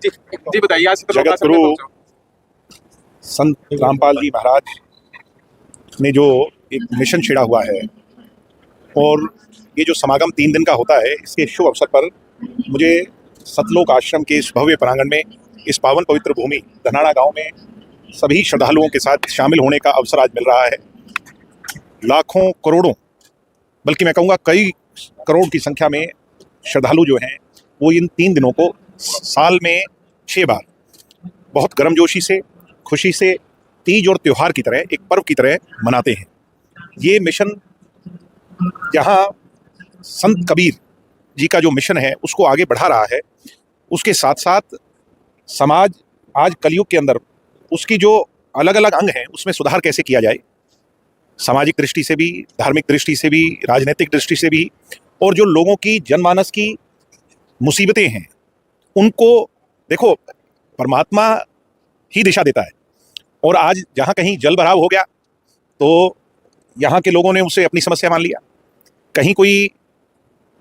जी बताइए। आज जगत गुरु संत रामपाल जी महाराज ने जो एक मिशन छेड़ा हुआ है और ये जो समागम 3 दिन का होता है, इसके शुभ अवसर पर मुझे सतलोक आश्रम के इस भव्य प्रांगण में, इस पावन पवित्र भूमि धनाड़ा गांव में सभी श्रद्धालुओं के साथ शामिल होने का अवसर आज मिल रहा है। लाखों करोड़ों, बल्कि मैं कहूँगा कई करोड़ की संख्या में श्रद्धालु जो हैं वो इन 3 दिनों को साल में 6 बार बहुत गर्मजोशी से, खुशी से, तीज और त्योहार की तरह, एक पर्व की तरह मनाते हैं। ये मिशन जहाँ संत कबीर जी का जो मिशन है उसको आगे बढ़ा रहा है, उसके साथ साथ समाज आज कलयुग के अंदर उसकी जो अलग अलग अंग हैं उसमें सुधार कैसे किया जाए, सामाजिक दृष्टि से भी, धार्मिक दृष्टि से भी, राजनीतिक दृष्टि से भी, और जो लोगों की जनमानस की मुसीबतें हैं उनको देखो, परमात्मा ही दिशा देता है। और आज जहाँ कहीं जल भराव हो गया तो यहाँ के लोगों ने उसे अपनी समस्या मान लिया। कहीं कोई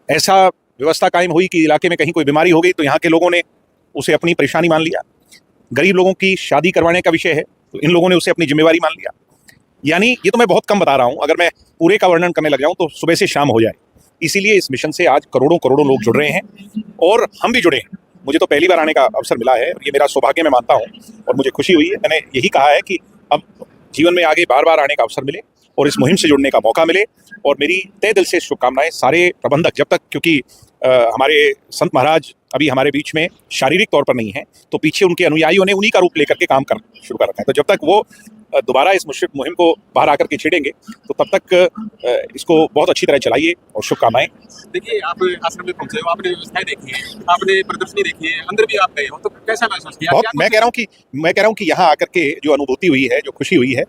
ऐसा व्यवस्था कायम हुई कि इलाके में कहीं कोई बीमारी हो गई तो यहाँ के लोगों ने उसे अपनी परेशानी मान लिया। गरीब लोगों की शादी करवाने का विषय है तो इन लोगों ने उसे अपनी जिम्मेवारी मान लिया। यानी ये तो मैं बहुत कम बता रहा हूँ, अगर मैं पूरे का वर्णन करने लग जाऊँ तो सुबह से शाम हो जाए। इसीलिए इस मिशन से आज करोड़ों करोड़ों लोग जुड़ रहे हैं और हम भी जुड़े हैं। मुझे तो पहली बार आने का अवसर मिला है, ये मेरा सौभाग्य मैं मानता हूँ और मुझे खुशी हुई है। मैंने यही कहा है कि अब जीवन में आगे बार बार आने का अवसर मिले और इस मुहिम से जुड़ने का मौका मिले। और मेरी तहे दिल से शुभकामनाएं सारे प्रबंधक, जब तक, क्योंकि हमारे संत महाराज अभी हमारे बीच में शारीरिक तौर पर नहीं है तो पीछे उनके अनुयायियों ने उन्हीं का रूप लेकर के काम कर शुरू कर रखा है। तो जब तक वो दोबारा इस मुहिम को बाहर आकर के छेड़ेंगे तो तब तक इसको बहुत अच्छी तरह चलाइए और शुभकामनाएं। देखिए, आप आश्रम में पहुंचे हो, आपने व्यवस्थाएं देखी है, आपने प्रदर्शनी देखी है, अंदर भी आप गए हो, तो कैसा महसूस किया? बहुत, मैं कह रहा हूँ कि यहाँ आकर के जो अनुभूति हुई है, जो खुशी हुई है,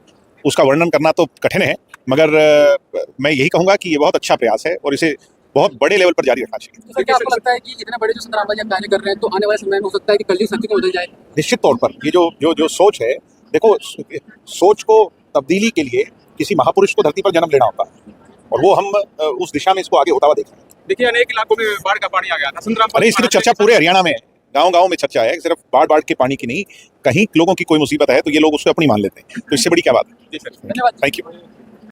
उसका वर्णन करना तो कठिन है, मगर मैं यही कहूँगा कि ये बहुत अच्छा प्रयास है और इसे बहुत बड़े लेवल पर जारी रखना चाहिए। तो क्या आपको लगता है कि इतने बड़े जो संत रामपाल जी आप कार्य कर रहे हैं तो आने वाले समय में हो सकता है कि कलयुग सत्य को बदल जाए? निश्चित तौर पर ये जो सोच है, देखो, सोच को तब्दीली के लिए किसी महापुरुष को धरती पर जन्म लेना होता है और वो हम उस दिशा में इसको आगे होता हुआ देख रहे हैं। देखिए, अनेक इलाकों में बाढ़ का पानी आ गया था। संत रामपाल, अरे इसकी तो चर्चा पूरे हरियाणा में है, गांव-गांव में चर्चा है, सिर्फ बाढ़ के पानी की नहीं। कहीं लोगों की कोई मुसीबत है तो ये लोग उसको अपनी मान लेते हैं, तो इससे बड़ी क्या बात है। जी सर, धन्यवाद। Thank you.